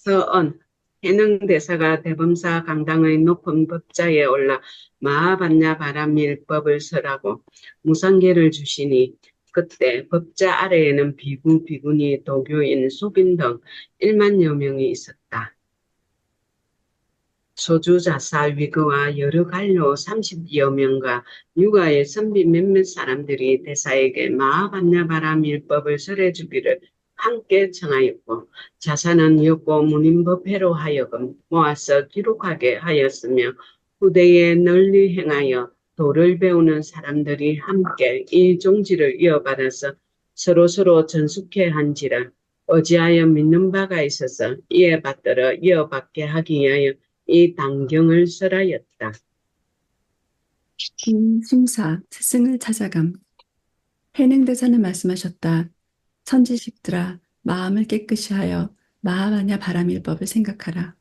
서언, 해능대사가 대범사 강당의 높은 법자에 올라 마하반야 바람일법을 설하고 무상계를 주시니 그때 법자 아래에는 비구, 비구니, 도교인, 수빈 등 1만여 명이 있었다. 소주자사 위그와 여러 관료 30여 명과 육아의 선비 몇몇 사람들이 대사에게 마하반야바라밀법을 설해주기를 함께 청하였고 자사는 여고 문인법회로 하여금 모아서 기록하게 하였으며 후대에 널리 행하여 도를 배우는 사람들이 함께 이 종지를 이어받아서 서로서로 전숙해 한지라 어찌하여 믿는 바가 있어서 이에 받들어 이어받게 하기 위하여 이 단경을 설하였다. 심사, 스승을 찾아감. 해능대사는 말씀하셨다. 선지식들아, 마음을 깨끗이 하여 마하바냐 바라밀법을 생각하라.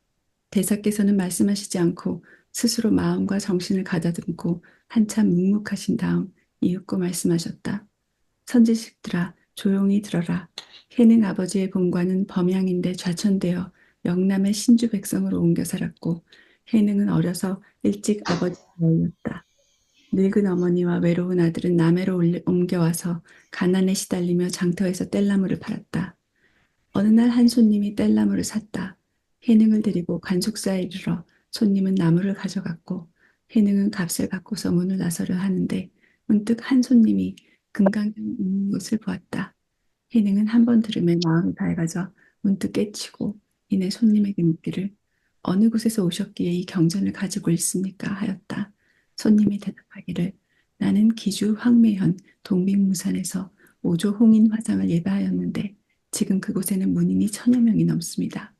대사께서는 말씀하시지 않고 스스로 마음과 정신을 가다듬고 한참 묵묵하신 다음 이윽고 말씀하셨다. 선지식들아, 조용히 들어라. 해능 아버지의 본관은 범양인데 좌천되어 영남의 신주 백성으로 옮겨 살았고 해능은 어려서 일찍 아버지가 어렸다. 늙은 어머니와 외로운 아들은 남해로 옮겨와서 가난에 시달리며 장터에서 뗄나무를 팔았다. 어느 날 한 손님이 뗄나무를 샀다. 해능을 데리고 관속사에 이르러 손님은 나무를 가져갔고 해능은 값을 받고서 문을 나서려 하는데 문득 한 손님이 금강경 있는 것을 보았다. 해능은 한 번 들음에 마음이 밝아져 문득 깨치고 이내 손님에게 묻기를 어느 곳에서 오셨기에 이 경전을 가지고 있습니까? 하였다. 손님이 대답하기를 나는 기주 황매현 동빅무산에서 오조 홍인 화상을 예배하였는데 지금 그곳에는 문인이 1000여 명이 넘습니다.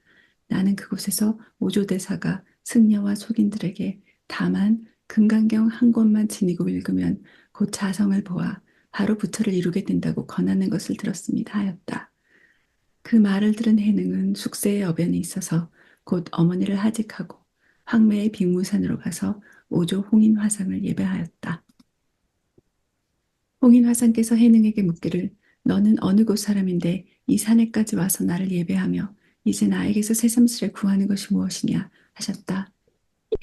나는 그곳에서 오조 대사가 승려와 속인들에게 다만 금강경 한 권만 지니고 읽으면 곧 자성을 보아 바로 부처를 이루게 된다고 권하는 것을 들었습니다. 하였다. 그 말을 들은 해능은 숙세의 어변이 있어서 곧 어머니를 하직하고 황매의 빅무산으로 가서 오조 홍인 화상을 예배하였다. 홍인 화상께서 해능에게 묻기를 너는 어느 곳 사람인데 이 산에까지 와서 나를 예배하며 이제 나에게서 새삼스레 구하는 것이 무엇이냐 하셨다.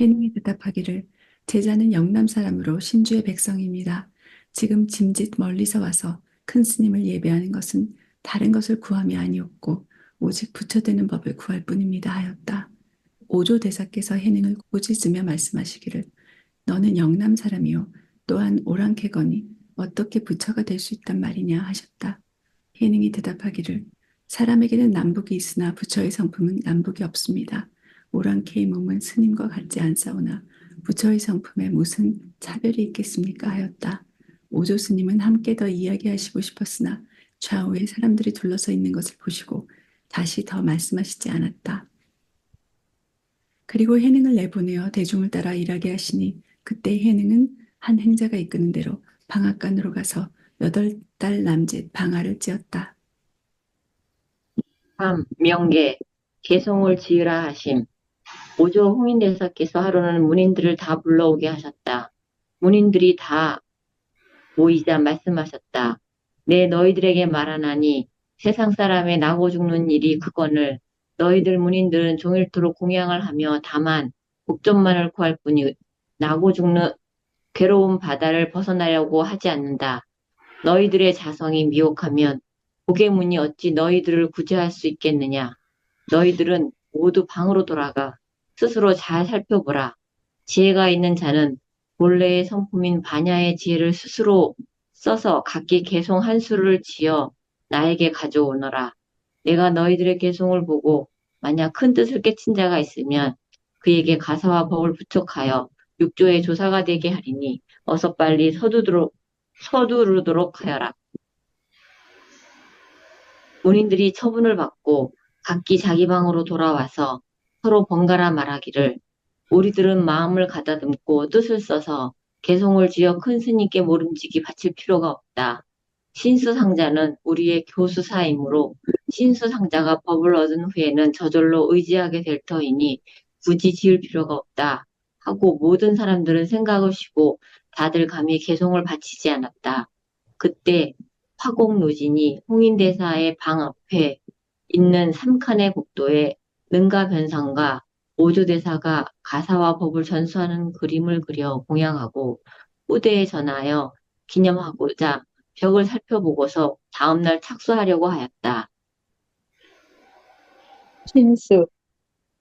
해능이 대답하기를 제자는 영남 사람으로 신주의 백성입니다. 지금 짐짓 멀리서 와서 큰 스님을 예배하는 것은 다른 것을 구함이 아니었고 오직 부처되는 법을 구할 뿐입니다 하였다. 오조 대사께서 해능을 꾸짖으며 말씀하시기를 너는 영남 사람이요 또한 오랑캐거니 어떻게 부처가 될 수 있단 말이냐 하셨다. 해능이 대답하기를 사람에게는 남북이 있으나 부처의 성품은 남북이 없습니다. 오랑캐의 몸은 스님과 같지 않사오나 부처의 성품에 무슨 차별이 있겠습니까 하였다. 오조 스님은 함께 더 이야기하시고 싶었으나 좌우에 사람들이 둘러서 있는 것을 보시고 다시 더 말씀하시지 않았다. 그리고 해능을 내보내어 대중을 따라 일하게 하시니 그때 해능은 한 행자가 이끄는 대로 방앗간으로 가서 8달 남짓 방아를 찧었다. 명계, 개송을 지으라 하심. 오조 홍인대사께서 하루는 문인들을 다 불러오게 하셨다. 문인들이 다 모이자 말씀하셨다. 내 너희들에게 말하나니 세상 사람의 나고 죽는 일이 그거늘 너희들 문인들은 종일토록 공양을 하며 다만 목전만을 구할 뿐이 나고 죽는 괴로운 바다를 벗어나려고 하지 않는다. 너희들의 자성이 미혹하면 고개문이 어찌 너희들을 구제할 수 있겠느냐. 너희들은 모두 방으로 돌아가 스스로 잘 살펴보라. 지혜가 있는 자는 본래의 성품인 반야의 지혜를 스스로 써서 각기 개송 한 수를 지어 나에게 가져오너라. 내가 너희들의 개송을 보고 만약 큰 뜻을 깨친 자가 있으면 그에게 가사와 법을 부촉하여 육조의 조사가 되게 하리니 어서 빨리 서두르도록 하여라. 문인들이 처분을 받고 각기 자기 방으로 돌아와서 서로 번갈아 말하기를 우리들은 마음을 가다듬고 뜻을 써서 개송을 지어 큰 스님께 모름지기 바칠 필요가 없다. 신수상자는 우리의 교수사이므로 신수상자가 법을 얻은 후에는 저절로 의지하게 될 터이니 굳이 지을 필요가 없다. 하고 모든 사람들은 생각을 쉬고 다들 감히 개송을 바치지 않았다. 그때 화곡노진이 홍인대사의 방 앞에 있는 삼칸의 국도에 능가 변상과 오조대사가 가사와 법을 전수하는 그림을 그려 공양하고 후대에 전하여 기념하고자 벽을 살펴보고서 다음날 착수하려고 하였다. 신수.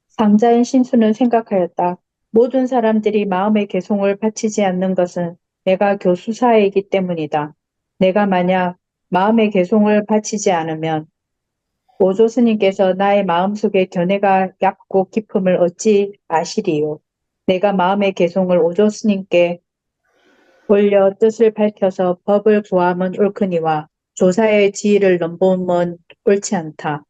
상자인 신수는 생각하였다. 모든 사람들이 마음의 개송을 바치지 않는 것은 내가 교수사이기 때문이다. 내가 만약 마음의 개송을 바치지 않으면 오조 스님께서 나의 마음속에 견해가 얕고 깊음을 어찌 아시리요. 내가 마음의 개송을 오조 스님께 올려 뜻을 밝혀서 법을 구함은 옳거니와 조사의 지위를 넘보면 옳지 않다.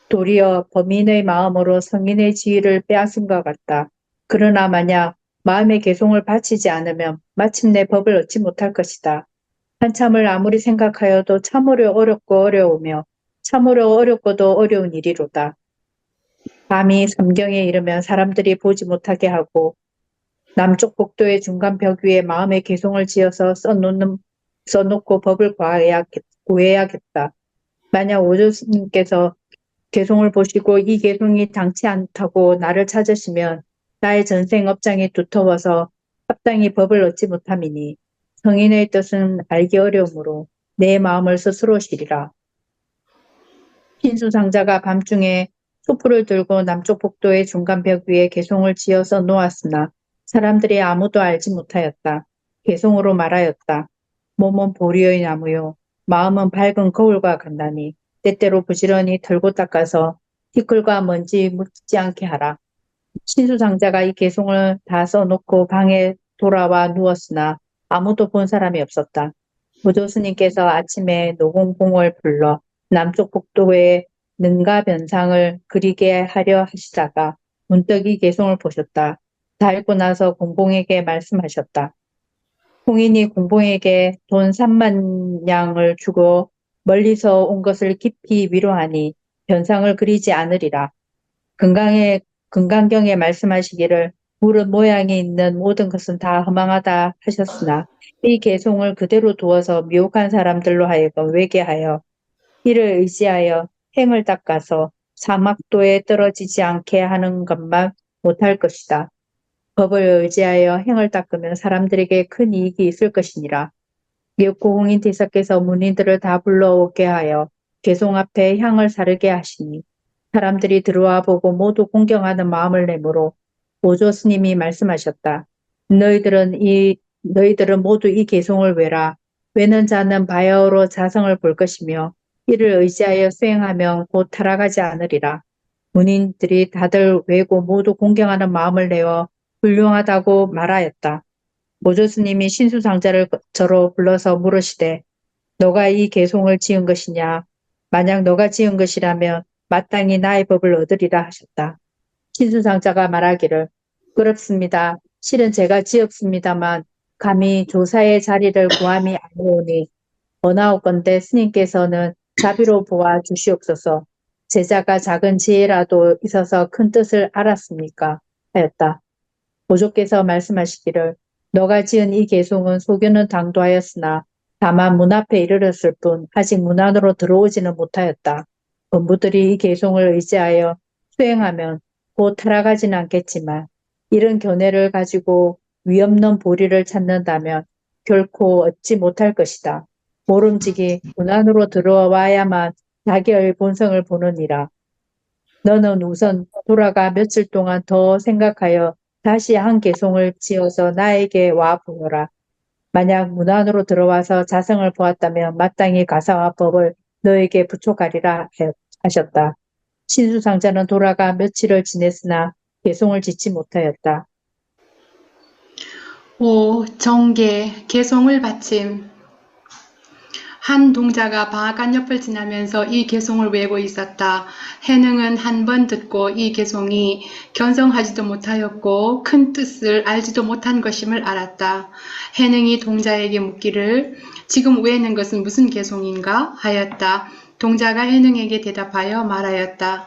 도리어 범인의 마음으로 성인의 지위를 빼앗은 것 같다. 그러나 만약 마음의 개송을 바치지 않으면 마침내 법을 얻지 못할 것이다. 한참을 아무리 생각하여도 참으려 어렵고 어려우며 참으려 어렵고도 어려운 일이로다. 밤이 삼경에 이르면 사람들이 보지 못하게 하고 남쪽 복도의 중간 벽 위에 마음의 개송을 지어서 써놓고 법을 구해야겠다. 만약 오조 스님께서 개송을 보시고 이 개송이 당치 않다고 나를 찾으시면 나의 전생 업장이 두터워서 합당히 법을 얻지 못함이니 성인의 뜻은 알기 어려우므로 내 마음을 스스로 시리라. 신수상자가 밤중에 촛불을 들고 남쪽 복도의 중간 벽 위에 개송을 지어서 놓았으나 사람들이 아무도 알지 못하였다. 개송으로 말하였다. 몸은 보리의 나무요 마음은 밝은 거울과 같나니 때때로 부지런히 털고 닦아서 티끌과 먼지 묻지 않게 하라. 신수상자가 이 개송을 다 써놓고 방에 돌아와 누웠으나 아무도 본 사람이 없었다. 무조 스님께서 아침에 노공공을 불러 남쪽 복도에 능가 변상을 그리게 하려 하시다가 문득 이 개송을 보셨다. 다 읽고 나서 공공에게 말씀하셨다. 홍인이 공공에게 돈 3만 양을 주고 멀리서 온 것을 깊이 위로하니 변상을 그리지 않으리라. 금강경에 말씀하시기를 물은 모양이 있는 모든 것은 다 허망하다 하셨으나 이 개송을 그대로 두어서 미혹한 사람들로 하여금 외게하여 이를 의지하여 행을 닦아서 사막도에 떨어지지 않게 하는 것만 못할 것이다. 법을 의지하여 행을 닦으면 사람들에게 큰 이익이 있을 것이니라. 미륵고홍인 대사께서 문인들을 다 불러오게 하여 개송 앞에 향을 사르게 하시니 사람들이 들어와 보고 모두 공경하는 마음을 내므로 오조 스님이 말씀하셨다. 너희들은 모두 이 개송을 외라. 외는 자는 바야흐로 자성을 볼 것이며 이를 의지하여 수행하면 곧 타락하지 않으리라. 문인들이 다들 외고 모두 공경하는 마음을 내어 훌륭하다고 말하였다. 오조 스님이 신수상자를 저로 불러서 물으시되 너가 이 개송을 지은 것이냐? 만약 너가 지은 것이라면 마땅히 나의 법을 얻으리라 하셨다. 신수상자가 말하기를 그렇습니다. 실은 제가 지었습니다만 감히 조사의 자리를 구함이 아니오니 원하옵건대 스님께서는 자비로 보아 주시옵소서. 제자가 작은 지혜라도 있어서 큰 뜻을 알았습니까? 하였다. 보조께서 말씀하시기를 너가 지은 이 개송은 소견은 당도하였으나 다만 문 앞에 이르렀을 뿐 아직 문 안으로 들어오지는 못하였다. 본부들이 이 개송을 의지하여 수행하면 곧 타락하지는 않겠지만 이런 견해를 가지고 위없는 보리를 찾는다면 결코 얻지 못할 것이다. 모름지기 문 안으로 들어와야만 자기의 본성을 보느니라. 너는 우선 돌아가 며칠 동안 더 생각하여 다시 한 개송을 지어서 나에게 와 보너라. 만약 문 안으로 들어와서 자성을 보았다면 마땅히 가사와 법을 너에게 부촉하리라 하셨다. 신수상자는 돌아가 며칠을 지냈으나 개송을 짓지 못하였다. 오 정계 개송을 바침. 한 동자가 방앗간 옆을 지나면서 이 개송을 외고 있었다. 해능은 한 번 듣고 이 개송이 견성하지도 못하였고 큰 뜻을 알지도 못한 것임을 알았다. 해능이 동자에게 묻기를 지금 외는 것은 무슨 개송인가 하였다. 동자가 해능에게 대답하여 말하였다.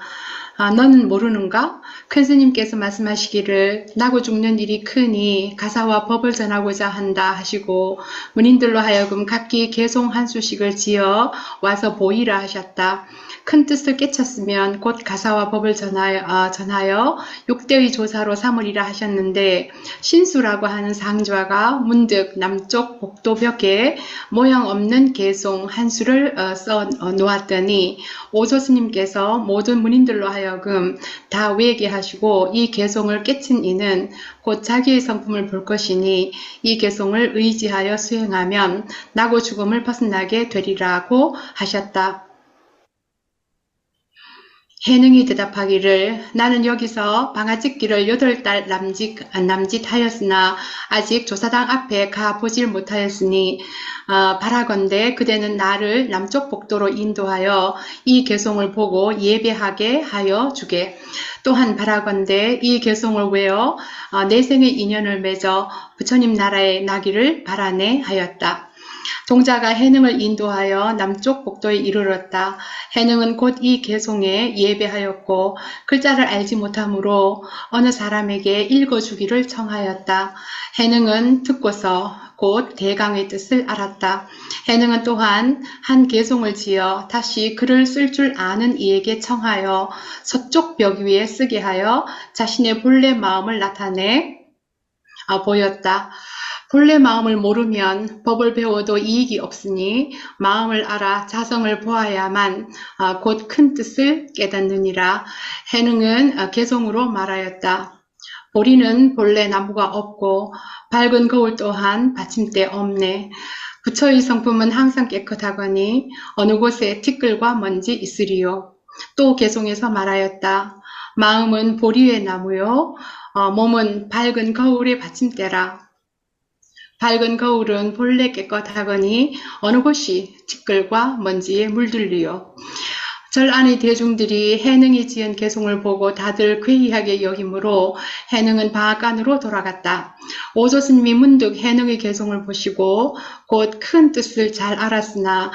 너는 모르는가? 큰 스님께서 말씀하시기를 나고 죽는 일이 크니 가사와 법을 전하고자 한다 하시고 문인들로 하여금 각기 개송 한 수씩을 지어 와서 보이라 하셨다. 큰 뜻을 깨쳤으면 곧 가사와 법을 전하여 6대의 조사로 삼으리라 하셨는데 신수라고 하는 상좌가 문득 남쪽 복도벽에 모양 없는 개송 한 수를 써 놓았더니 오조 스님께서 모든 문인들로 하여금 다 외게 하시고 이 개송을 깨친 이는 곧 자기의 성품을 볼 것이니 이 개송을 의지하여 수행하면 나고 죽음을 벗어나게 되리라고 하셨다. 해능이 대답하기를 나는 여기서 방아찍기를 8달 남짓하였으나 아직 조사당 앞에 가보질 못하였으니 바라건대 그대는 나를 남쪽 복도로 인도하여 이 개송을 보고 예배하게 하여 주게. 또한 바라건대 이 개송을 외워 내생의 인연을 맺어 부처님 나라에 나기를 바라네 하였다. 동자가 해능을 인도하여 남쪽 복도에 이르렀다. 해능은 곧 이 개송에 예배하였고 글자를 알지 못하므로 어느 사람에게 읽어주기를 청하였다. 해능은 듣고서 곧 대강의 뜻을 알았다. 해능은 또한 한 개송을 지어 다시 글을 쓸 줄 아는 이에게 청하여 서쪽 벽 위에 쓰게 하여 자신의 본래 마음을 나타내 보였다. 본래 마음을 모르면 법을 배워도 이익이 없으니 마음을 알아 자성을 보아야만 곧 큰 뜻을 깨닫느니라. 해능은 개송으로 말하였다. 보리는 본래 나무가 없고 밝은 거울 또한 받침대 없네. 부처의 성품은 항상 깨끗하거니 어느 곳에 티끌과 먼지 있으리요. 또 개송에서 말하였다. 마음은 보리의 나무요. 몸은 밝은 거울의 받침대라. 밝은 거울은 본래 깨끗하거니 어느 곳이 티끌과 먼지에 물들리요. 절 안의 대중들이 해능이 지은 개송을 보고 다들 괴이하게 여기므로 해능은 방앗간으로 돌아갔다. 오조 스님이 문득 해능의 개송을 보시고 곧 큰 뜻을 잘 알았으나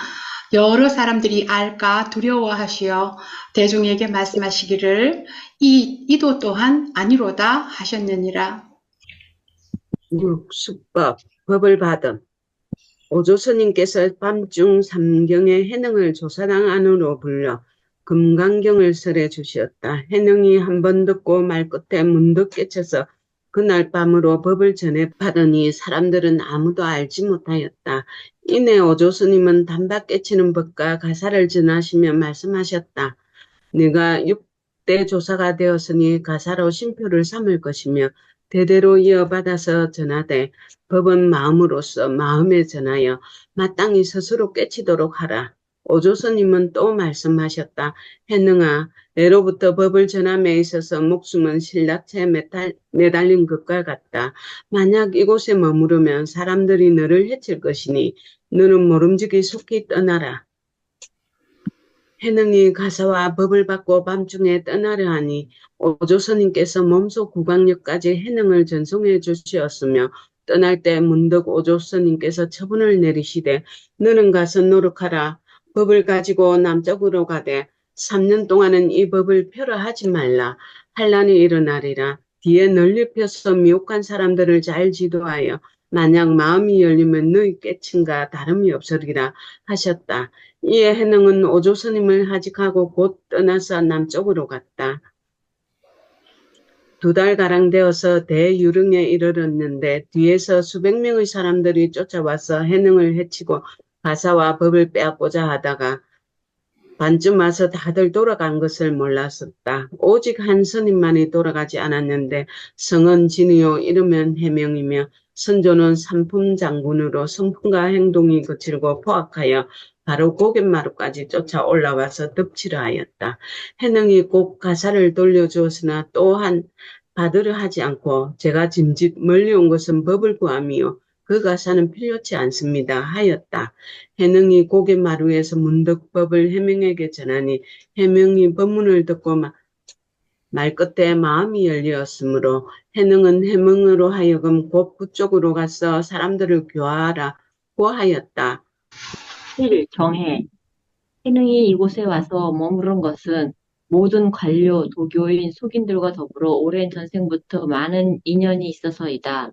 여러 사람들이 알까 두려워하시어 대중에게 말씀하시기를 이도 또한 아니로다 하셨느니라. 6. 수법, 법을 받음. 오조 스님께서 밤중 삼경에 해능을 조사당 안으로 불러 금강경을 설해 주셨다. 해능이 한 번 듣고 말 끝에 문득 깨쳐서 그날 밤으로 법을 전해 받으니 사람들은 아무도 알지 못하였다. 이내 오조 스님은 단박 깨치는 법과 가사를 전하시며 말씀하셨다. 네가 6대 조사가 되었으니 가사로 신표를 삼을 것이며 대대로 이어받아서 전하되 법은 마음으로서 마음에 전하여 마땅히 스스로 깨치도록 하라. 오조 스님은 또 말씀하셨다. 해능아, 애로부터 법을 전함에 있어서 목숨은 신라채에 매달린 것과 같다. 만약 이곳에 머무르면 사람들이 너를 해칠 것이니 너는 모름지기 속히 떠나라. 해능이 가사와 법을 받고 밤중에 떠나려 하니 오조 스님께서 몸소 구강역까지 해능을 전송해 주시었으며 떠날 때 문득 오조 스님께서 처분을 내리시되 너는 가서 노력하라. 법을 가지고 남쪽으로 가되 3년 동안은 이 법을 펴라 하지 말라. 환란이 일어나리라. 뒤에 널리 펴서 미혹한 사람들을 잘 지도하여 만약 마음이 열리면 너희 깨침과 다름이 없으리라 하셨다. 이에 해능은 오조 스님을 하직하고 곧 떠나서 남쪽으로 갔다. 2달가량 되어서 대유릉에 이르렀는데 뒤에서 수백 명의 사람들이 쫓아와서 해능을 해치고 가사와 법을 빼앗고자 하다가 반쯤 와서 다들 돌아간 것을 몰랐었다. 오직 한 스님만이 돌아가지 않았는데 성은 진이요 이르면 해명이며 선조는 삼품 장군으로 성품과 행동이 거칠고 포악하여 바로 고갯마루까지 쫓아 올라와서 덮치려 하였다. 해능이 꼭 가사를 돌려주었으나 또한 받으려 하지 않고 제가 짐짓 멀리 온 것은 법을 구함이요 그 가사는 필요치 않습니다 하였다. 해능이 고갯마루에서 문득 법을 해명에게 전하니 해명이 법문을 듣고 말 끝에 마음이 열리었으므로 해능은 해명으로 하여금 곧 그쪽으로 가서 사람들을 교화하라고 하였다. 7. 정해. 해능이 이곳에 와서 머무른 것은 모든 관료, 도교인, 속인들과 더불어 오랜 전생부터 많은 인연이 있어서이다.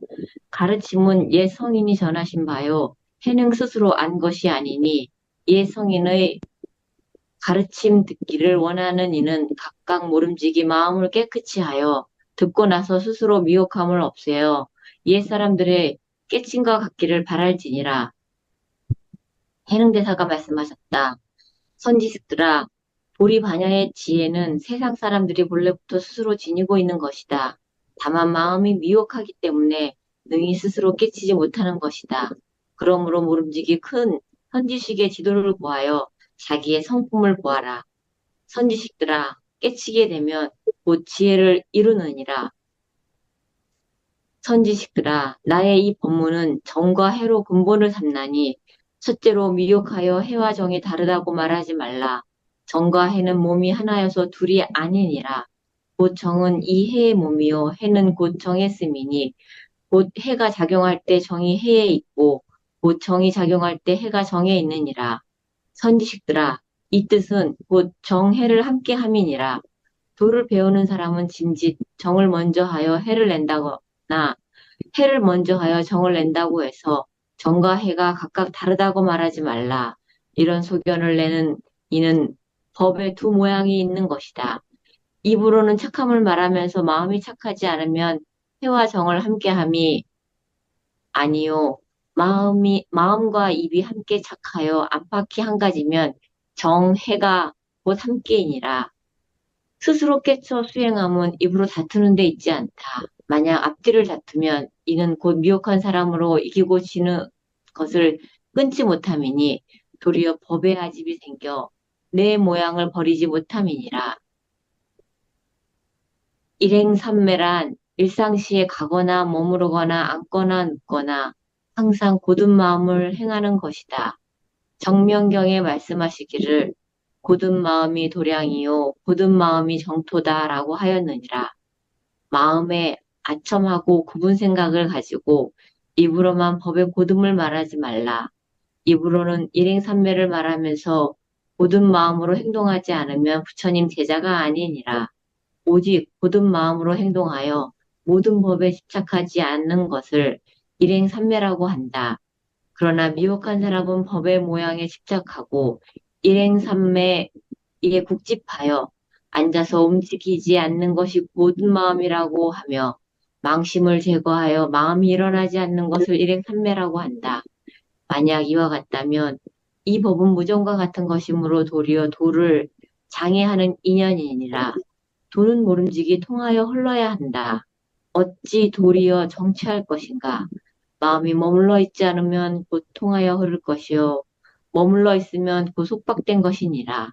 가르침은 옛 성인이 전하신 바요. 해능 스스로 안 것이 아니니 옛 성인의 가르침 듣기를 원하는 이는 각각 모름지기 마음을 깨끗이 하여 듣고 나서 스스로 미혹함을 없애어 옛 사람들의 깨침과 같기를 바랄지니라. 해능대사가 말씀하셨다. 선지식들아, 보리 반야의 지혜는 세상 사람들이 본래부터 스스로 지니고 있는 것이다. 다만 마음이 미혹하기 때문에 능히 스스로 깨치지 못하는 것이다. 그러므로 모름지기 큰 선지식의 지도를 구하여 자기의 성품을 보아라. 선지식들아, 깨치게 되면 곧 지혜를 이루느니라. 선지식들아, 나의 이 법문은 정과 해로 근본을 삼나니, 첫째로 미혹하여 해와 정이 다르다고 말하지 말라. 정과 해는 몸이 하나여서 둘이 아니니라. 곧 정은 이 해의 몸이요, 해는 곧 정의 씀이니, 곧 해가 작용할 때 정이 해에 있고, 곧 정이 작용할 때 해가 정에 있느니라. 선지식들아, 이 뜻은 곧 정해를 함께 함이니라. 도를 배우는 사람은 짐짓 정을 먼저 하여 해를 낸다거나 해를 먼저 하여 정을 낸다고 해서 정과 해가 각각 다르다고 말하지 말라. 이런 소견을 내는 이는 법에 두 모양이 있는 것이다. 입으로는 착함을 말하면서 마음이 착하지 않으면 해와 정을 함께함이 아니요. 마음과 입이 함께 착하여 안팎이 한 가지면 정, 해가 곧 함께이니라. 스스로 깨쳐 수행함은 입으로 다투는 데 있지 않다. 만약 앞뒤를 다투면 이는 곧 미혹한 사람으로 이기고 지는 것을 끊지 못함이니 도리어 법의 아집이 생겨 내 모양을 버리지 못함이니라. 일행삼매란 일상시에 가거나 머무르거나 앉거나 눕거나 항상 곧은 마음을 행하는 것이다. 정명경에 말씀하시기를 곧은 마음이 도량이요 곧은 마음이 정토다라고 하였느니라. 마음에 아첨하고 굽은 생각을 가지고 입으로만 법의 곧음을 말하지 말라. 입으로는 일행삼매를 말하면서 곧은 마음으로 행동하지 않으면 부처님 제자가 아니니라. 오직 곧은 마음으로 행동하여 모든 법에 집착하지 않는 것을 일행삼매라고 한다. 그러나 미혹한 사람은 법의 모양에 집착하고 일행삼매에 국집하여 앉아서 움직이지 않는 것이 곧은 마음이라고 하며 망심을 제거하여 마음이 일어나지 않는 것을 일행삼매라고 한다. 만약 이와 같다면 이 법은 무정과 같은 것이므로 도리어 도를 장애하는 인연이니라. 도는 모름지기 통하여 흘러야 한다. 어찌 도리어 정취할 것인가? 마음이 머물러 있지 않으면 곧 통하여 흐를 것이요. 머물러 있으면 곧 속박된 것이니라.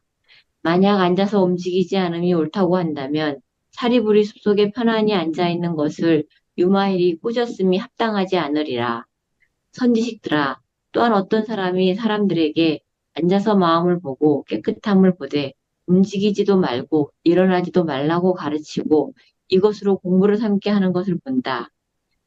만약 앉아서 움직이지 않음이 옳다고 한다면 사리부리 숲속에 편안히 앉아 있는 것을 유마일이 꾸짖음이 합당하지 않으리라. 선지식들아, 또한 어떤 사람이 사람들에게 앉아서 마음을 보고 깨끗함을 보되 움직이지도 말고 일어나지도 말라고 가르치고 이것으로 공부를 삼게 하는 것을 본다.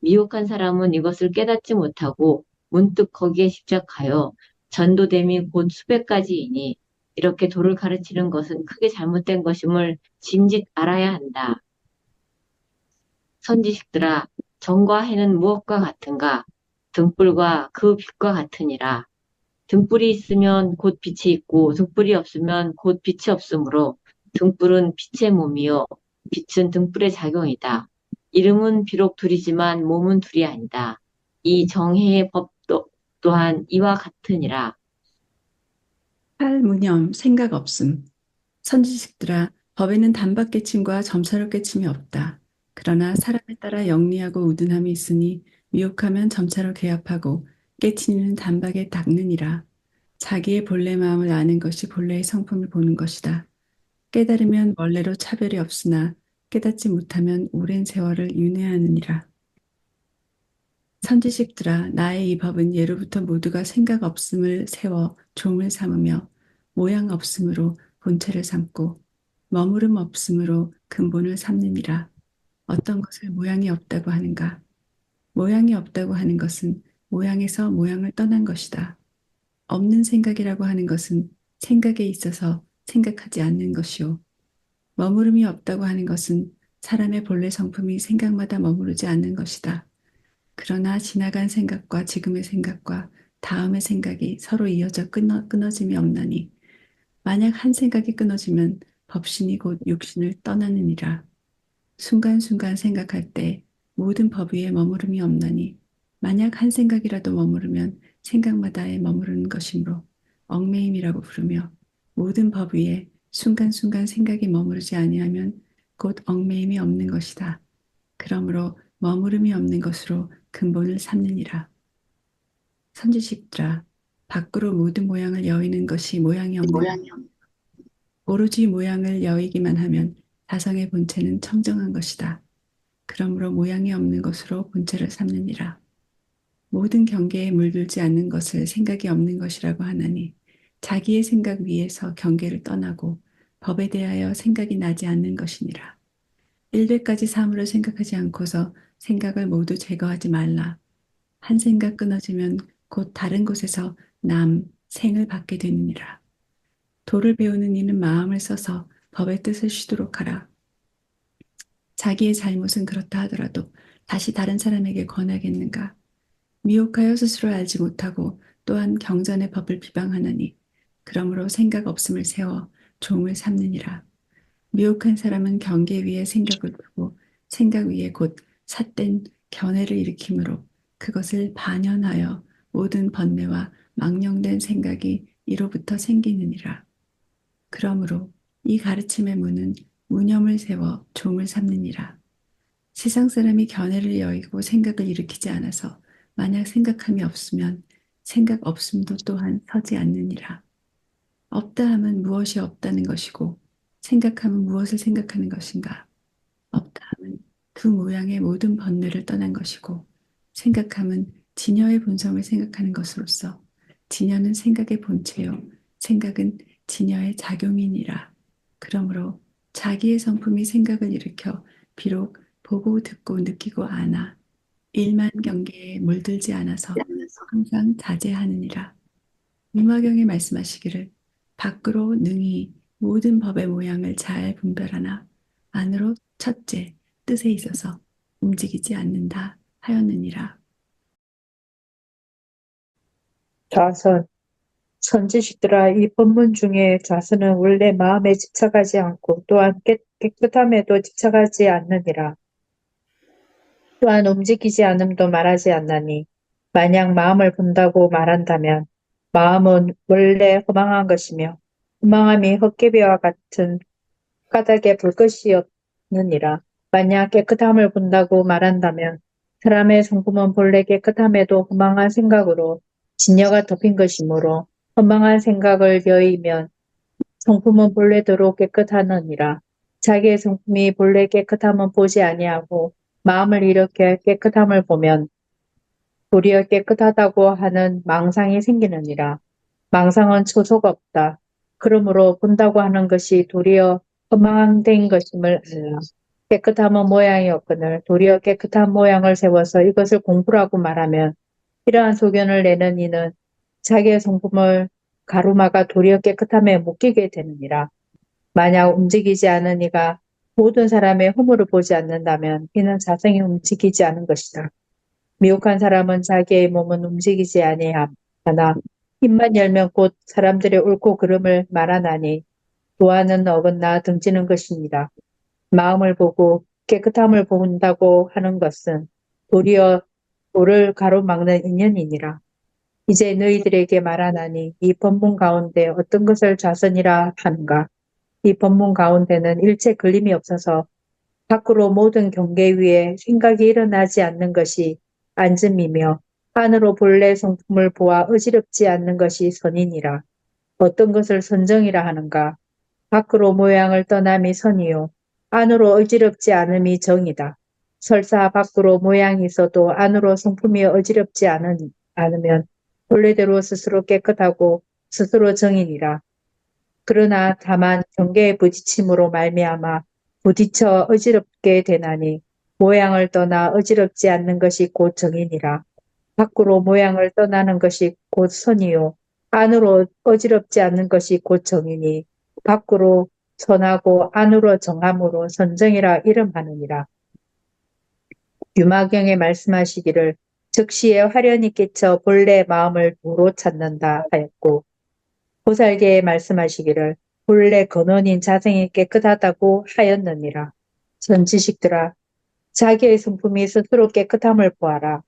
미혹한 사람은 이것을 깨닫지 못하고 문득 거기에 집착하여 전도됨이 곧 수백 가지이니 이렇게 도를 가르치는 것은 크게 잘못된 것임을 짐짓 알아야 한다. 선지식들아, 정과 해는 무엇과 같은가? 등불과 그 빛과 같으니라. 등불이 있으면 곧 빛이 있고 등불이 없으면 곧 빛이 없으므로 등불은 빛의 몸이요 빛은 등불의 작용이다. 이름은 비록 둘이지만 몸은 둘이 아니다. 이 정해의 법도 또한 이와 같으니라. 팔무념, 생각 없음. 선지식들아, 법에는 단박 깨침과 점차로 깨침이 없다. 그러나 사람에 따라 영리하고 우둔함이 있으니 미혹하면 점차로 개합하고 깨치니는 단박에 닦느니라. 자기의 본래 마음을 아는 것이 본래의 성품을 보는 것이다. 깨달으면 원래로 차별이 없으나 깨닫지 못하면 오랜 세월을 윤회하느니라. 선지식들아, 나의 이 법은 예로부터 모두가 생각 없음을 세워 종을 삼으며 모양 없음으로 본체를 삼고 머무름 없음으로 근본을 삼느니라. 어떤 것을 모양이 없다고 하는가? 모양이 없다고 하는 것은 모양에서 모양을 떠난 것이다. 없는 생각이라고 하는 것은 생각에 있어서 생각하지 않는 것이요. 머무름이 없다고 하는 것은 사람의 본래 성품이 생각마다 머무르지 않는 것이다. 그러나 지나간 생각과 지금의 생각과 다음의 생각이 서로 이어져 끊어짐이 없나니 만약 한 생각이 끊어지면 법신이 곧 육신을 떠나느니라. 순간순간 생각할 때 모든 법 위에 머무름이 없나니 만약 한 생각이라도 머무르면 생각마다에 머무르는 것이므로 얽매임이라고 부르며 모든 법 위에 순간순간 생각이 머무르지 아니하면 곧 얽매임이 없는 것이다. 그러므로 머무름이 없는 것으로 근본을 삼느니라. 선지식들아, 밖으로 모든 모양을 여의는 것이 모양이 없는 오로지 모양을 여의기만 하면 자성의 본체는 청정한 것이다. 그러므로 모양이 없는 것으로 본체를 삼느니라. 모든 경계에 물들지 않는 것을 생각이 없는 것이라고 하나니 자기의 생각 위에서 경계를 떠나고 법에 대하여 생각이 나지 않는 것이니라. 100가지 사물을 생각하지 않고서 생각을 모두 제거하지 말라. 한 생각 끊어지면 곧 다른 곳에서 생을 받게 되느니라. 도를 배우는 이는 마음을 써서 법의 뜻을 쉬도록 하라. 자기의 잘못은 그렇다 하더라도 다시 다른 사람에게 권하겠는가? 미혹하여 스스로 알지 못하고 또한 경전의 법을 비방하나니 그러므로 생각 없음을 세워 종을 삼느니라. 미혹한 사람은 경계 위에 생각을 두고 생각 위에 곧 삿된 견해를 일으키므로 그것을 반연하여 모든 번뇌와 망령된 생각이 이로부터 생기느니라. 그러므로 이 가르침의 문은 무념을 세워 종을 삼느니라. 세상 사람이 견해를 여의고 생각을 일으키지 않아서 만약 생각함이 없으면 생각 없음도 또한 서지 않느니라. 없다 함은 무엇이 없다는 것이고 생각함은 무엇을 생각하는 것인가? 없다 함은 그 모양의 모든 번뇌를 떠난 것이고 생각함은 진여의 본성을 생각하는 것으로서 진여는 생각의 본체요 생각은 진여의 작용이니라. 그러므로 자기의 성품이 생각을 일으켜 비록 보고 듣고 느끼고 아나 일만 경계에 물들지 않아서 항상 자제하느니라. 무마경에 말씀하시기를 밖으로 능히 모든 법의 모양을 잘 분별하나 안으로 첫째 뜻에 있어서 움직이지 않는다 하였느니라. 좌선. 선지식들아, 이 본문 중에 좌선은 원래 마음에 집착하지 않고 또한 깨끗함에도 집착하지 않느니라. 또한 움직이지 않음도 말하지 않나니 만약 마음을 본다고 말한다면 마음은 원래 허망한 것이며 허망함이 헛개비와 같은 까닭에 불것이었느니라. 만약 깨끗함을 본다고 말한다면 사람의 성품은 본래 깨끗함에도 허망한 생각으로 진여가 덮인 것이므로 허망한 생각을 여의면 성품은 본래대로 깨끗하느니라. 자기의 성품이 본래 깨끗함은 보지 아니하고 마음을 일으켜 깨끗함을 보면 도리어 깨끗하다고 하는 망상이 생기느니라. 망상은 초소가 없다. 그러므로 본다고 하는 것이 도리어 허망된 것임을 알라. 깨끗함은 모양이 없거늘 도리어 깨끗한 모양을 세워서 이것을 공부라고 말하면 이러한 소견을 내는 이는 자기의 성품을 가로막아 도리어 깨끗함에 묶이게 되느니라. 만약 움직이지 않은 이가 모든 사람의 허물을 보지 않는다면 이는 자성이 움직이지 않은 것이다. 미혹한 사람은 자기의 몸은 움직이지 아니하나 입만 열면 곧 사람들의 옳고 그름을 말하나니 도하는 어긋나 등지는 것입니다. 마음을 보고 깨끗함을 본다고 하는 것은 도리어 도를 가로막는 인연이니라. 이제 너희들에게 말하나니 이 법문 가운데 어떤 것을 좌선이라 하는가? 이 법문 가운데는 일체 걸림이 없어서 밖으로 모든 경계 위에 생각이 일어나지 않는 것이 안즘이며 안으로 본래 성품을 보아 어지럽지 않는 것이 선이니라. 어떤 것을 선정이라 하는가? 밖으로 모양을 떠남이 선이요 안으로 어지럽지 않음이 정이다. 설사 밖으로 모양이 있어도 안으로 성품이 어지럽지 않으면 본래대로 스스로 깨끗하고 스스로 정이니라. 그러나 다만 경계에 부딪힘으로 말미암아 부딪혀 어지럽게 되나니 모양을 떠나 어지럽지 않는 것이 곧 정이니라. 밖으로 모양을 떠나는 것이 곧 선이요 안으로 어지럽지 않는 것이 곧 정이니 밖으로 선하고 안으로 정함으로 선정이라 이름하느니라. 유마경에 말씀하시기를 즉시에 화련이 끼쳐 본래 마음을 도로 찾는다 하였고, 보살계에 말씀하시기를 본래 근원인 자성이 깨끗하다고 하였느니라. 선지식들아, 자기의 성품이 스스로 깨끗함을 보아라.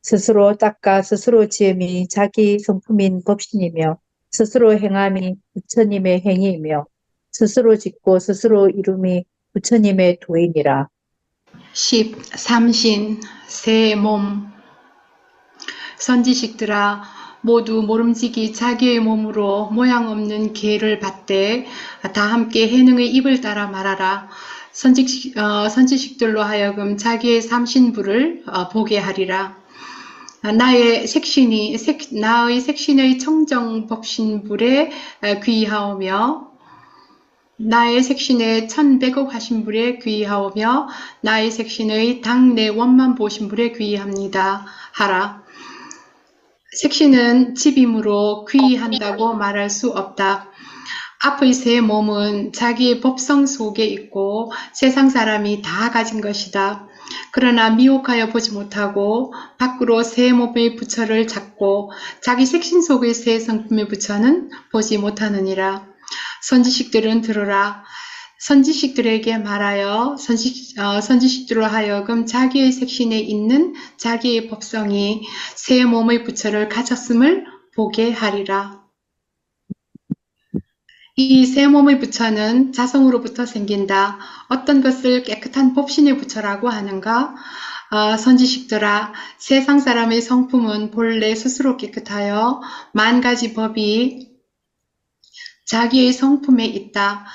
스스로 닦아 스스로 지음이 자기 성품인 법신이며, 스스로 행함이 부처님의 행위이며, 스스로 짓고 스스로 이룸이 부처님의 도인이라. 10. 삼신, 새 몸. 선지식들아, 모두 모름지기 자기의 몸으로 모양 없는 개를 받되 다 함께 해능의 입을 따라 말하라. 선지식들로 하여금 자기의 삼신부를 보게 하리라. 나의 색신의 청정법신불에 귀하오며 나의 색신의 천백억 화신불에 귀하오며 나의 색신의 당내 원만보신불에 귀합니다 하라. 색신은 집이므로 귀한다고 말할 수 없다. 앞의 새 몸은 자기의 법성 속에 있고 세상 사람이 다 가진 것이다. 그러나 미혹하여 보지 못하고 밖으로 새 몸의 부처를 찾고 자기 색신 속의 새 성품의 부처는 보지 못하느니라. 선지식들은 들으라. 선지식들에게 말하여 선지식들로 하여금 자기의 색신에 있는 자기의 법성이 새 몸의 부처를 가졌음을 보게 하리라. 이 새 몸의 부처는 자성으로부터 생긴다. 어떤 것을 깨끗한 법신의 부처라고 하는가? 선지식들아, 세상 사람의 성품은 본래 스스로 깨끗하여 만 가지 법이 자기의 성품에 있다.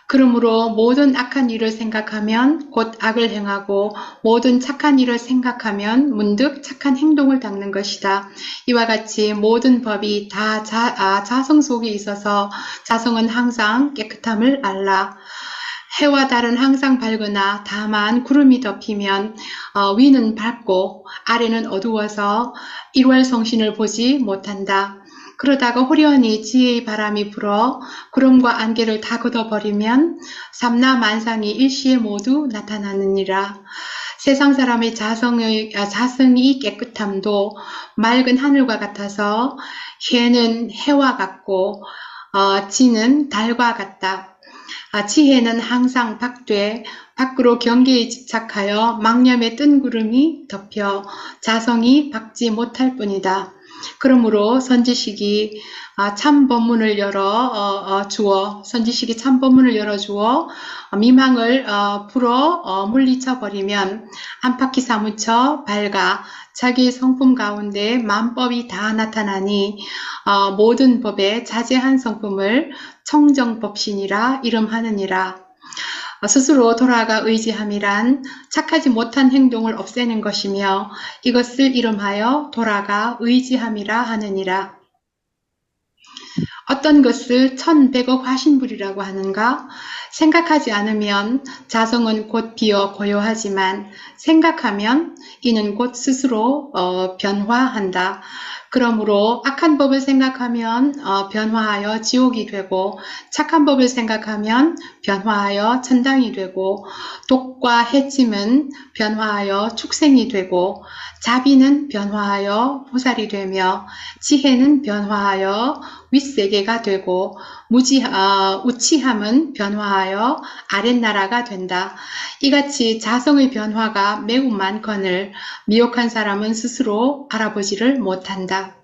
그러므로 모든 악한 일을 생각하면 곧 악을 행하고 모든 착한 일을 생각하면 문득 착한 행동을 닦는 것이다. 이와 같이 모든 법이 다 자성 속에 있어서 자성은 항상 깨끗함을 알라. 해와 달은 항상 밝으나 다만 구름이 덮이면 위는 밝고 아래는 어두워서 일월성신을 보지 못한다. 그러다가 호련히 지혜의 바람이 불어 구름과 안개를 다 걷어버리면 삼라만상이 일시에 모두 나타나느니라. 세상 사람의 자성이 깨끗함도 맑은 하늘과 같아서 해는 해와 같고 지는 달과 같다. 지혜는 항상 밖되 밖으로 경계에 집착하여 망념에 뜬 구름이 덮여 자성이 박지 못할 뿐이다. 그러므로 선지식이 참법문을 열어주어 미망을 풀어 물리쳐 버리면 안팎이 사무쳐 밝아 자기의 성품 가운데 만법이 다 나타나니 모든 법의 자제한 성품을 청정법신이라 이름하느니라. 스스로 돌아가 의지함이란 착하지 못한 행동을 없애는 것이며 이것을 이름하여 돌아가 의지함이라 하느니라. 어떤 것을 1100억 화신불이라고 하는가? 생각하지 않으면 자성은 곧 비어 고요하지만 생각하면 이는 곧 스스로 변화한다. 그러므로 악한 법을 생각하면 변화하여 지옥이 되고 착한 법을 생각하면 변화하여 천당이 되고 독과 해침은 변화하여 축생이 되고 자비는 변화하여 보살이 되며 지혜는 변화하여 윗세계가 되고 우치함은 변화하여 아랫나라가 된다. 이같이 자성의 변화가 매우 많거늘 미혹한 사람은 스스로 알아보지를 못한다.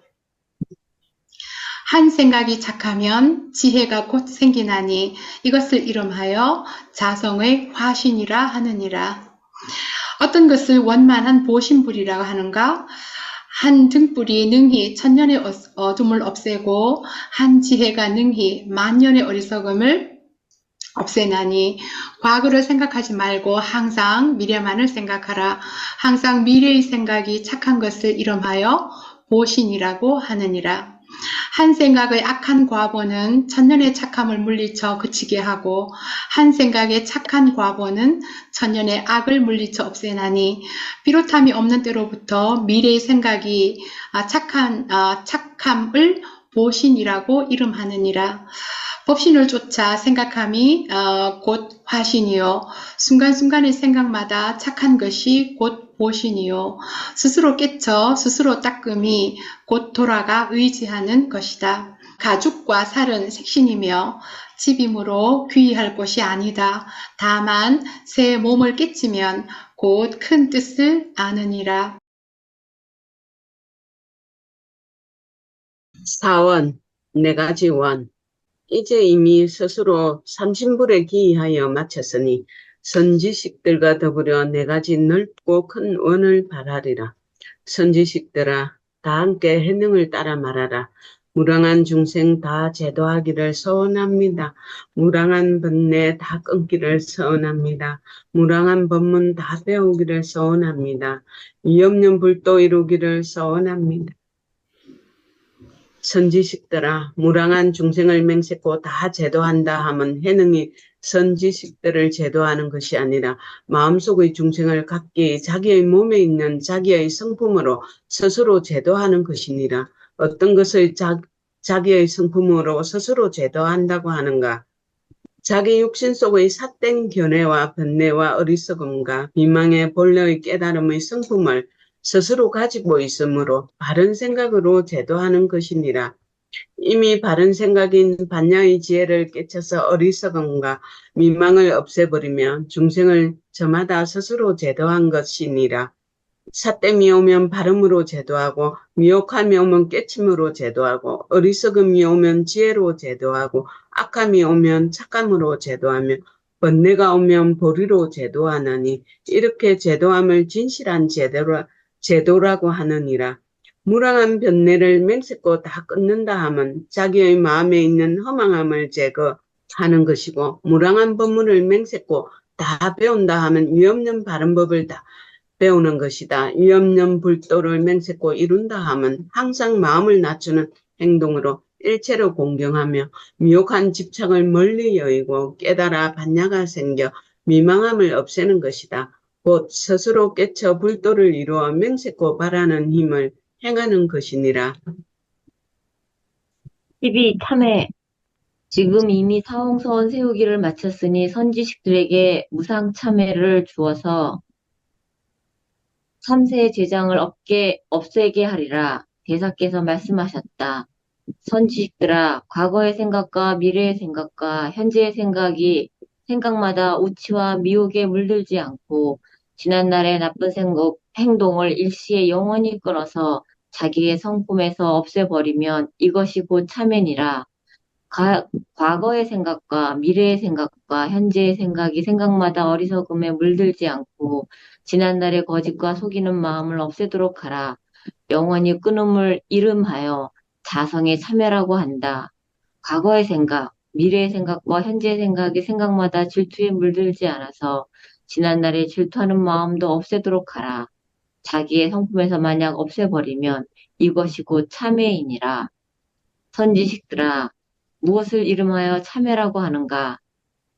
한 생각이 착하면 지혜가 곧 생기나니 이것을 이름하여 자성의 화신이라 하느니라. 어떤 것을 원만한 보신불이라고 하는가? 한 등불이 능히 천년의 어둠을 없애고 한 지혜가 능히 만년의 어리석음을 없애나니 과거를 생각하지 말고 항상 미래만을 생각하라. 항상 미래의 생각이 착한 것을 이름하여 보신이라고 하느니라. 한 생각의 악한 과보는 천년의 착함을 물리쳐 그치게 하고 한 생각의 착한 과보는 천년의 악을 물리쳐 없애나니 비롯함이 없는 때로부터 미래의 생각이 착함을 보신이라고 이름하느니라. 법신을 쫓아 생각함이 곧 화신이요. 순간순간의 생각마다 착한 것이 곧 보신이요. 스스로 깨쳐 스스로 닦음이 곧 돌아가 의지하는 것이다. 가죽과 살은 색신이며 집이므로 귀의할 곳이 아니다. 다만 새 몸을 깨치면 곧 큰 뜻을 아느니라. 사원, 네 가지 원. 이제 이미 스스로 삼신불에 기이하여 마쳤으니 선지식들과 더불어 네 가지 넓고 큰 원을 발하리라. 선지식들아, 다 함께 해능을 따라 말하라. 무량한 중생 다 제도하기를 서원합니다. 무량한 번뇌 다 끊기를 서원합니다. 무량한 법문 다 배우기를 서원합니다. 위없는 불도 이루기를 서원합니다. 선지식들아, 무량한 중생을 맹세코 다 제도한다 함은 해능이 선지식들을 제도하는 것이 아니라 마음속의 중생을 각기 자기의 몸에 있는 자기의 성품으로 스스로 제도하는 것이니라. 어떤 것을 자기의 성품으로 스스로 제도한다고 하는가? 자기 육신 속의 삿된 견해와 번뇌와 어리석음과 비망의 본래의 깨달음의 성품을 스스로 가지고 있으므로 바른 생각으로 제도하는 것이니라. 이미 바른 생각인 반야의 지혜를 깨쳐서 어리석음과 미망을 없애버리며 중생을 저마다 스스로 제도한 것이니라. 삿됨이 오면 발음으로 제도하고 미혹함이 오면 깨침으로 제도하고 어리석음이 오면 지혜로 제도하고 악함이 오면 착함으로 제도하며 번뇌가 오면 보리로 제도하나니 이렇게 제도함을 진실한 제도라고 하느니라. 무량한 번뇌를 맹세코 다 끊는다 함은 자기의 마음에 있는 허망함을 제거하는 것이고 무량한 법문을 맹세코 다 배운다 함은 위없는 바른 법을 다 배우는 것이다. 위없는 불도를 맹세코 이룬다 함은 항상 마음을 낮추는 행동으로 일체를 공경하며 미혹한 집착을 멀리 여의고 깨달아 반야가 생겨 미망함을 없애는 것이다. 곧 스스로 깨쳐 불도를 이루어 맹세코 바라는 힘을 행하는 것이니라. 12. 참회. 지금 이미 사홍서원 세우기를 마쳤으니 선지식들에게 무상 참회를 주어서 3세 재장을 없애게 하리라. 대사께서 말씀하셨다. 선지식들아, 과거의 생각과 미래의 생각과 현재의 생각마다 우치와 미혹에 물들지 않고 지난날의 나쁜 행동을 일시에 영원히 끊어서 자기의 성품에서 없애버리면 이것이 곧 참회니라. 과거의 생각과 미래의 생각과 현재의 생각마다 어리석음에 물들지 않고 지난날의 거짓과 속이는 마음을 없애도록 하라. 영원히 끊음을 이름하여 자성의 참회라고 한다. 과거의 생각, 미래의 생각과 현재의 생각마다 질투에 물들지 않아서 지난날에 질투하는 마음도 없애도록 하라. 자기의 성품에서 만약 없애버리면 이것이 곧 참회이니라. 선지식들아, 무엇을 이름하여 참회라고 하는가?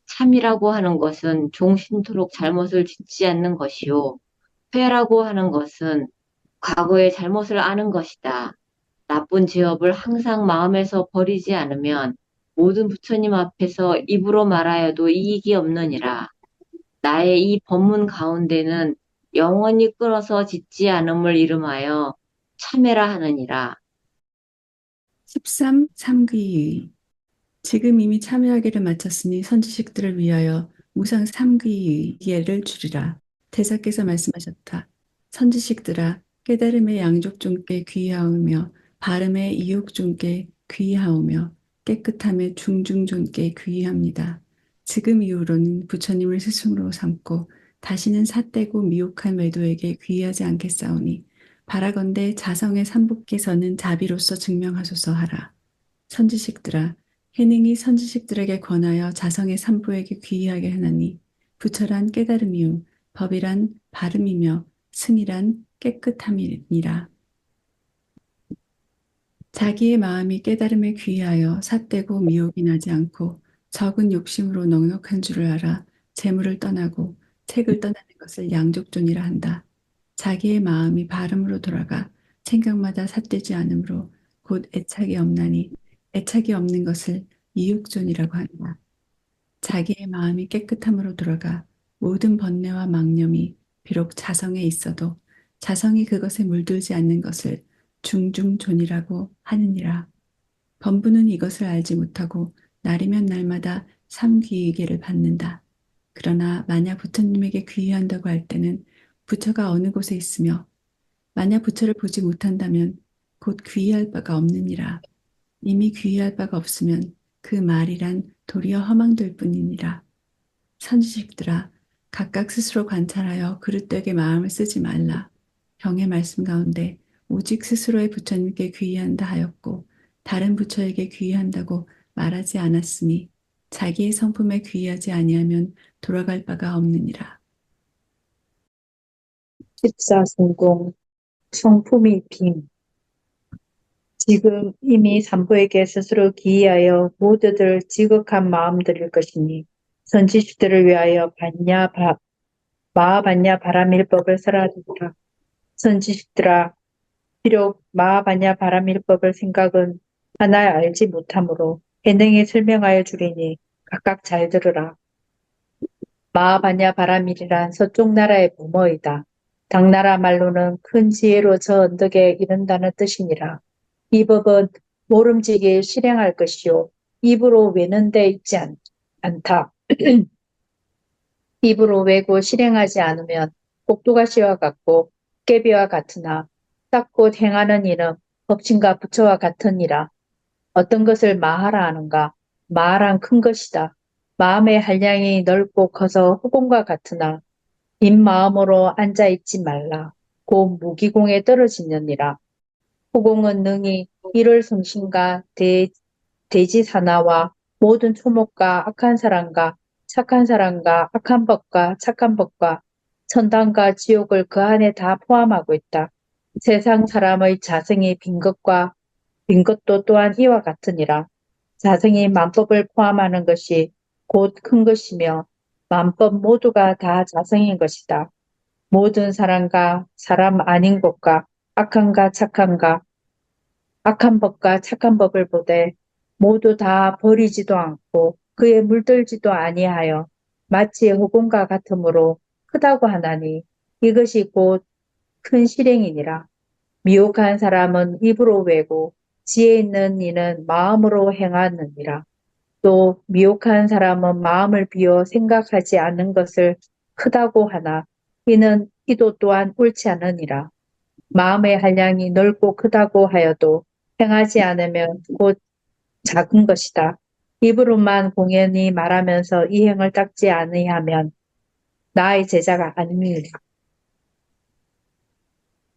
참이라고 하는 것은 종신토록 잘못을 짓지 않는 것이요. 회라고 하는 것은 과거의 잘못을 아는 것이다. 나쁜 죄업을 항상 마음에서 버리지 않으면 모든 부처님 앞에서 입으로 말하여도 이익이 없느니라. 나의 이 법문 가운데는 영원히 끊어서 짓지 않음을 이름하여 참회라 하느니라. 13. 삼귀의. 지금 이미 참여하기를 마쳤으니 선지식들을 위하여 무상 삼귀의 기회를 주리라. 대사께서 말씀하셨다. 선지식들아, 깨달음의 양족중께 귀하오며 발음의 이욕중께 귀하오며 깨끗함의 중중중께 귀합니다. 지금 이후로는 부처님을 스승으로 삼고 다시는 삿되고 미혹한 외도에게 귀하지 않겠사오니 바라건대 자성의 삼부께서는 자비로서 증명하소서 하라. 선지식들아, 해능이 선지식들에게 권하여 자성의 삼부에게 귀하게 하나니 부처란 깨달음이요 법이란 발음이며 승이란 깨끗함이니라. 자기의 마음이 깨달음에 귀하여 삿되고 미혹이 나지 않고 적은 욕심으로 넉넉한 줄을 알아 재물을 떠나고 책을 떠나는 것을 양족존이라 한다. 자기의 마음이 발음으로 돌아가 생각마다 삿되지 않으므로 곧 애착이 없나니 애착이 없는 것을 미육존이라고 한다. 자기의 마음이 깨끗함으로 돌아가 모든 번뇌와 망념이 비록 자성에 있어도 자성이 그것에 물들지 않는 것을 중중존이라고 하느니라. 범부는 이것을 알지 못하고 날이면 날마다 삼귀의계를 받는다. 그러나 만약 부처님에게 귀의한다고 할 때는 부처가 어느 곳에 있으며 만약 부처를 보지 못한다면 곧 귀의할 바가 없느니라. 이미 귀의할 바가 없으면 그 말이란 도리어 허망될 뿐이니라. 선지식들아, 각각 스스로 관찰하여 그릇되게 마음을 쓰지 말라. 경의 말씀 가운데 오직 스스로의 부처님께 귀의한다 하였고 다른 부처에게 귀의한다고 말하지 않았으니 자기의 성품에 귀의하지 아니하면 돌아갈 바가 없느니라. 14성공 성품이 빔. 지금 이미 산부에게 스스로 기이하여 모두들 지극한 마음들일 것이니 선지식들을 위하여 마하반야 바라밀법을 설하리라. 선지식들아, 비록 마하반야 바라밀법을 생각은 하나 알지 못하므로 해능히 설명하여 주리니 각각 잘 들으라. 마하반야 바라밀이란 서쪽 나라의 부모이다. 당나라 말로는 큰 지혜로 저 언덕에 이른다는 뜻이니라. 이 법은 모름지기 실행할 것이요 입으로 외는 데 있지 않다. 입으로 외고 실행하지 않으면 꼭두가시와 같고 깨비와 같으나 닦고 행하는 이는 법신과 부처와 같으니라. 어떤 것을 마하라 하는가? 마하란 큰 것이다. 마음의 한량이 넓고 커서 후공과 같으나 빈 마음으로 앉아있지 말라. 곧 무기공에 떨어지느니라. 후공은 능히 일월 성신과 대지사나와 모든 초목과 악한 사람과 착한 사람과 악한 법과 착한 법과 천당과 지옥을 그 안에 다 포함하고 있다. 세상 사람의 자성이 빈 것도 또한 이와 같으니라. 자성이 만법을 포함하는 것이 곧 큰 것이며 만법 모두가 다 자성인 것이다. 모든 사람과 사람 아닌 것과 악한가 착한가 악한 법과 착한 법을 보되 모두 다 버리지도 않고 그에 물들지도 아니하여 마치 허공과 같으므로 크다고 하나니 이것이 곧 큰 실행이니라. 미혹한 사람은 입으로 외고 지혜 있는 이는 마음으로 행하느니라. 또 미혹한 사람은 마음을 비워 생각하지 않는 것을 크다고 하나 이도 또한 옳지 않으니라. 마음의 한량이 넓고 크다고 하여도 행하지 않으면 곧 작은 것이다. 입으로만 공연히 말하면서 이 행을 닦지 아니하면 나의 제자가 아닙니다.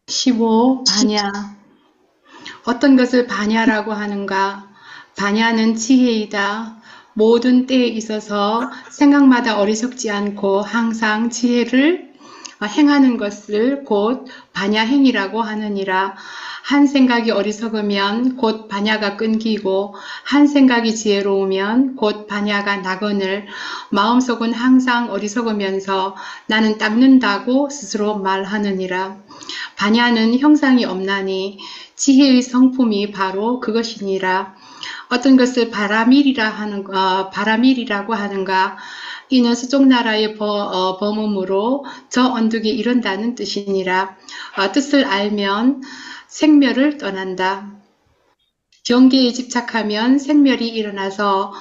15. 반야. 어떤 것을 반야라고 하는가? 반야는 지혜이다. 모든 때에 있어서 생각마다 어리석지 않고 항상 지혜를 행하는 것을 곧 반야행이라고 하느니라. 한 생각이 어리석으면 곧 반야가 끊기고 한 생각이 지혜로우면 곧 반야가 나거늘 마음속은 항상 어리석으면서 나는 닦는다고 스스로 말하느니라. 반야는 형상이 없나니 지혜의 성품이 바로 그것이니라. 어떤 것을 바라밀이라고 하는가? 이는 서쪽 나라의 범음으로 저 언덕에 이른다는 뜻이니라. 뜻을 알면 생멸을 떠난다. 경계에 집착하면 생멸이 일어나서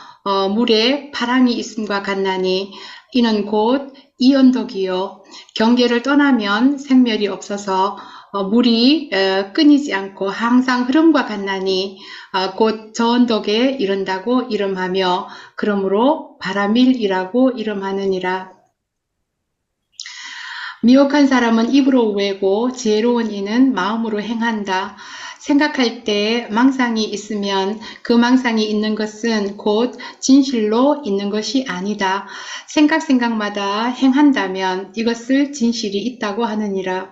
물에 파랑이 있음과 같나니 이는 곧 이 언덕이요. 경계를 떠나면 생멸이 없어서 물이 끊이지 않고 항상 흐름과 같나니 곧 저 언덕에 이른다고 이름하며 그러므로 바라밀이라고 이름하느니라. 미혹한 사람은 입으로 외고 지혜로운 이는 마음으로 행한다. 생각할 때 망상이 있으면 그 망상이 있는 것은 곧 진실로 있는 것이 아니다. 생각마다 행한다면 이것을 진실이 있다고 하느니라.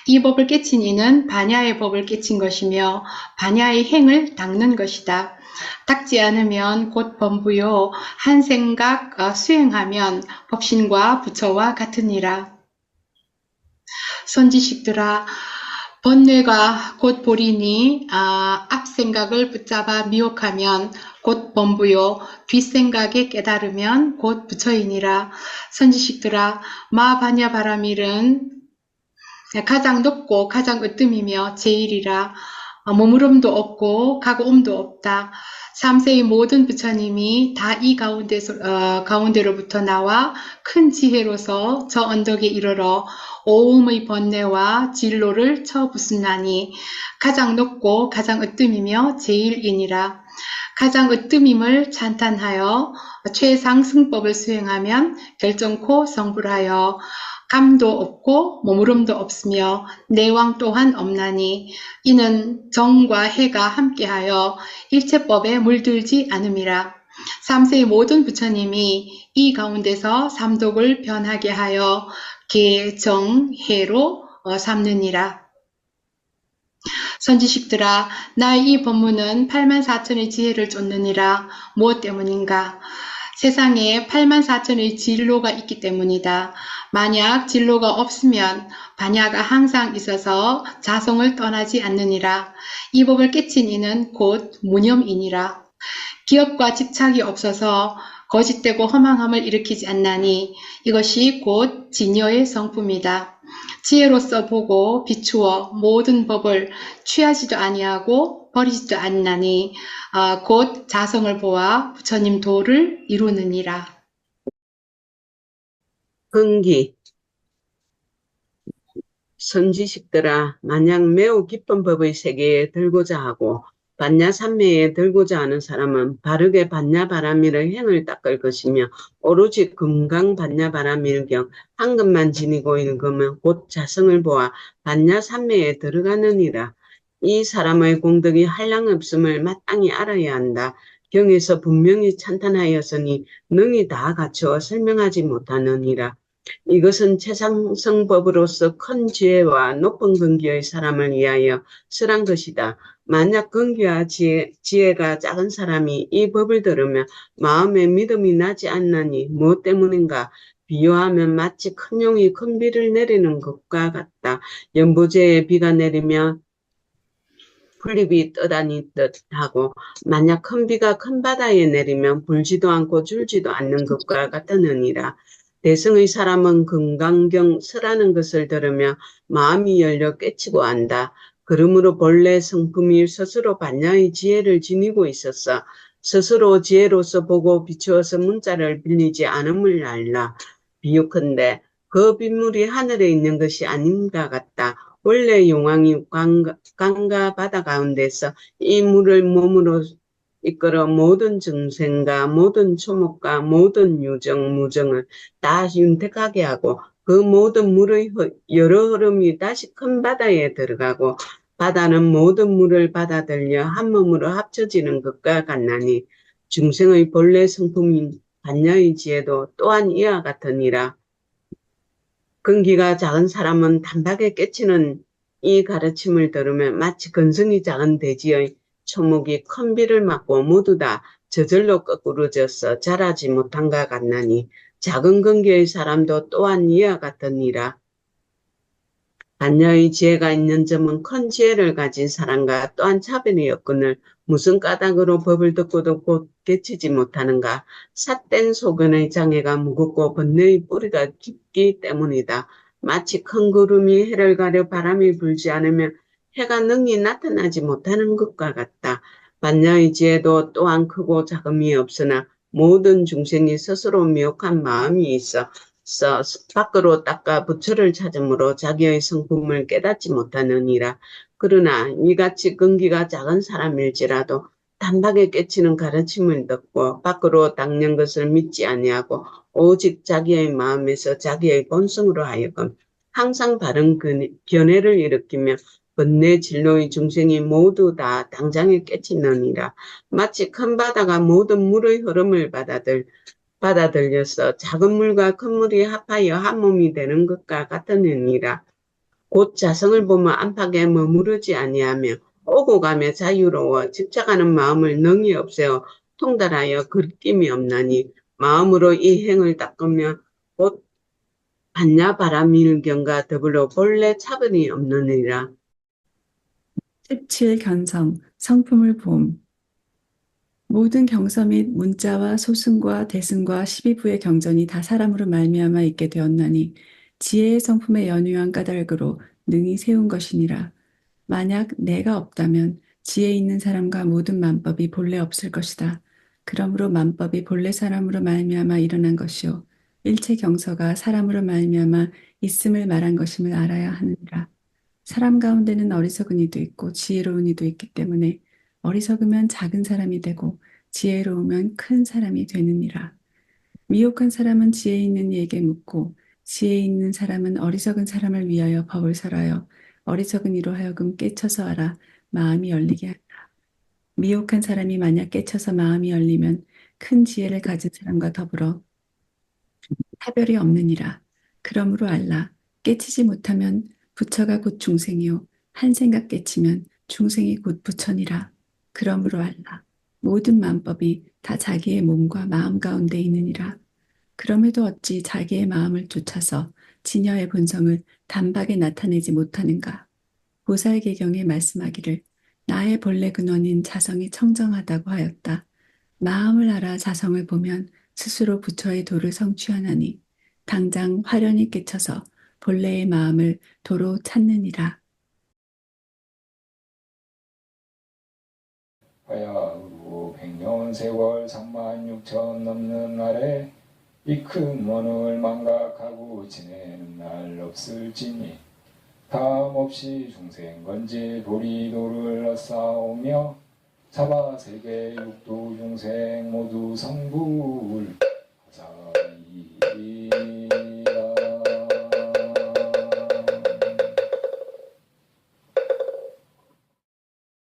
이 법을 깨친 이는 반야의 법을 깨친 것이며 반야의 행을 닦는 것이다. 닦지 않으면 곧 범부요. 한 생각 수행하면 법신과 부처와 같으니라. 선지식들아, 번뇌가 곧 보리니 앞생각을 붙잡아 미혹하면 곧 범부요 뒷생각에 깨달으면 곧 부처이니라. 선지식들아 마바냐 바라밀은 가장 높고 가장 으뜸이며 제일이라. 머무름도 없고 가고옴도 없다. 3세의 모든 부처님이 다 이 가운데로부터 나와 큰 지혜로서 저 언덕에 이르러 오음의 번뇌와 진로를 쳐부순나니 가장 높고 가장 으뜸이며 제일이니라. 가장 으뜸임을 찬탄하여 최상승법을 수행하면 결정코 성불하여 감도 없고 머무름도 없으며 내왕 또한 없나니 이는 정과 해가 함께하여 일체법에 물들지 않음이라. 3세의 모든 부처님이 이 가운데서 삼독을 변하게 하여 계, 정, 해로 삼느니라. 선지식들아 나의 이 법문은 84,000의 지혜를 쫓느니라. 무엇 때문인가? 세상에 84,000의 진로가 있기 때문이다. 만약 진로가 없으면 반야가 항상 있어서 자성을 떠나지 않느니라. 이 법을 깨친 이는 곧 무념이니라. 기업과 집착이 없어서 거짓되고 허망함을 일으키지 않나니 이것이 곧 진여의 성품이다. 지혜로서 보고 비추어 모든 법을 취하지도 아니하고 버리지도 않나니 곧 자성을 보아 부처님 도를 이루느니라. 근기. 선지식들아 만약 매우 깊은 법의 세계에 들고자 하고 반야삼매에 들고자 하는 사람은 바르게 반야바라밀의 행을 닦을 것이며 오로지 금강반야바라밀경 한 것만 지니고 읽으면 곧 자성을 보아 반야삼매에 들어가느니라. 이 사람의 공덕이 한량없음을 마땅히 알아야 한다. 경에서 분명히 찬탄하였으니 능히 다 갖추어 설명하지 못하느니라. 이것은 최상승법으로서 큰 지혜와 높은 근기의 사람을 위하여 쓰란 것이다. 만약 근기와 지혜가 작은 사람이 이 법을 들으면 마음에 믿음이 나지 않나니 무엇 때문인가? 비유하면 마치 큰 용이 큰 비를 내리는 것과 같다. 연보제에 비가 내리면 풀잎이 떠다니듯 하고 만약 큰 비가 큰 바다에 내리면 불지도 않고 줄지도 않는 것과 같으느니라. 대승의 사람은 금강경 서라는 것을 들으며 마음이 열려 깨치고 안다. 그러므로 본래 성품이 스스로 반야의 지혜를 지니고 있었어. 스스로 지혜로서 보고 비추어서 문자를 빌리지 않음을 알라. 비유컨대 그 빗물이 하늘에 있는 것이 아닌가 같다. 원래 용왕이 강과 바다 가운데서 이 물을 몸으로 이끌어 모든 증생과 모든 초목과 모든 유정, 무정을 다 윤택하게 하고 그 모든 물의 여러 흐름이 다시 큰 바다에 들어가고 바다는 모든 물을 받아들여 한 몸으로 합쳐지는 것과 같나니 중생의 본래 성품인 반야의 지혜도 또한 이와 같으니라. 근기가 작은 사람은 단박에 깨치는 이 가르침을 들으면 마치 근성이 작은 돼지의 초목이 큰 비를 맞고 모두 다 저절로 거꾸러져서 자라지 못한 것 같나니 작은 근기의 사람도 또한 이와 같으니라. 반야의 지혜가 있는 점은 큰 지혜를 가진 사람과 또한 차별이 없거늘 무슨 까닭으로 법을 듣고도 곧 깨치지 못하는가. 삿된 소견의 장애가 무겁고 번뇌의 뿌리가 깊기 때문이다. 마치 큰 구름이 해를 가려 바람이 불지 않으면 해가 능히 나타나지 못하는 것과 같다. 반야의 지혜도 또한 크고 작음이 없으나 모든 중생이 스스로 미혹한 마음이 있어 밖으로 닦아 부처를 찾으므로 자기의 성품을 깨닫지 못하느니라. 그러나 이같이 근기가 작은 사람일지라도 단박에 깨치는 가르침을 듣고 밖으로 닦는 것을 믿지 아니하고 오직 자기의 마음에서 자기의 본성으로 하여금 항상 바른 견해를 일으키며 번뇌 진로의 중생이 모두 다 당장에 깨치느니라. 마치 큰 바다가 모든 물의 흐름을 받아들여서 작은 물과 큰 물이 합하여 한 몸이 되는 것과 같으니라. 곧 자성을 보면 안팎에 머무르지 아니하며 오고 가며 자유로워 집착하는 마음을 능히 없애어 통달하여 그낌이 없나니 마음으로 이 행을 닦으며 곧 반야바라밀경과 더불어 본래 차별이 없느니라. 17 견성, 성품을 보음. 모든 경서 및 문자와 소승과 대승과 12부의 경전이 다 사람으로 말미암아 있게 되었나니 지혜의 성품의 연유한 까닭으로 능히 세운 것이니라. 만약 내가 없다면 지혜 있는 사람과 모든 만법이 본래 없을 것이다. 그러므로 만법이 본래 사람으로 말미암아 일어난 것이요 일체 경서가 사람으로 말미암아 있음을 말한 것임을 알아야 하느니라. 사람 가운데는 어리석은 이도 있고 지혜로운 이도 있기 때문에 어리석으면 작은 사람이 되고 지혜로우면 큰 사람이 되느니라. 미혹한 사람은 지혜 있는 이에게 묻고 지혜 있는 사람은 어리석은 사람을 위하여 법을 설하여 어리석은 이로 하여금 깨쳐서 알아 마음이 열리게 한다. 미혹한 사람이 만약 깨쳐서 마음이 열리면 큰 지혜를 가진 사람과 더불어 차별이 없느니라. 그러므로 알라. 깨치지 못하면 부처가 곧 중생이요 한 생각 깨치면 중생이 곧 부처니라. 그러므로 알라. 모든 만법이 다 자기의 몸과 마음 가운데 있느니라. 그럼에도 어찌 자기의 마음을 쫓아서 진여의 본성을 단박에 나타내지 못하는가? 보살계경에 말씀하기를 나의 본래 근원인 자성이 청정하다고 하였다. 마음을 알아 자성을 보면 스스로 부처의 도를 성취하나니 당장 화련히 깨쳐서 본래의 마음을 도로 찾느니라. 바야흐로 100년 세월 36,000 넘는 날에 이 큰 원을 망각하고 지내는 날 없을지니 다음없이 중생건지 도리도를 쌓아오며 사바세계 육도 중생 모두 성불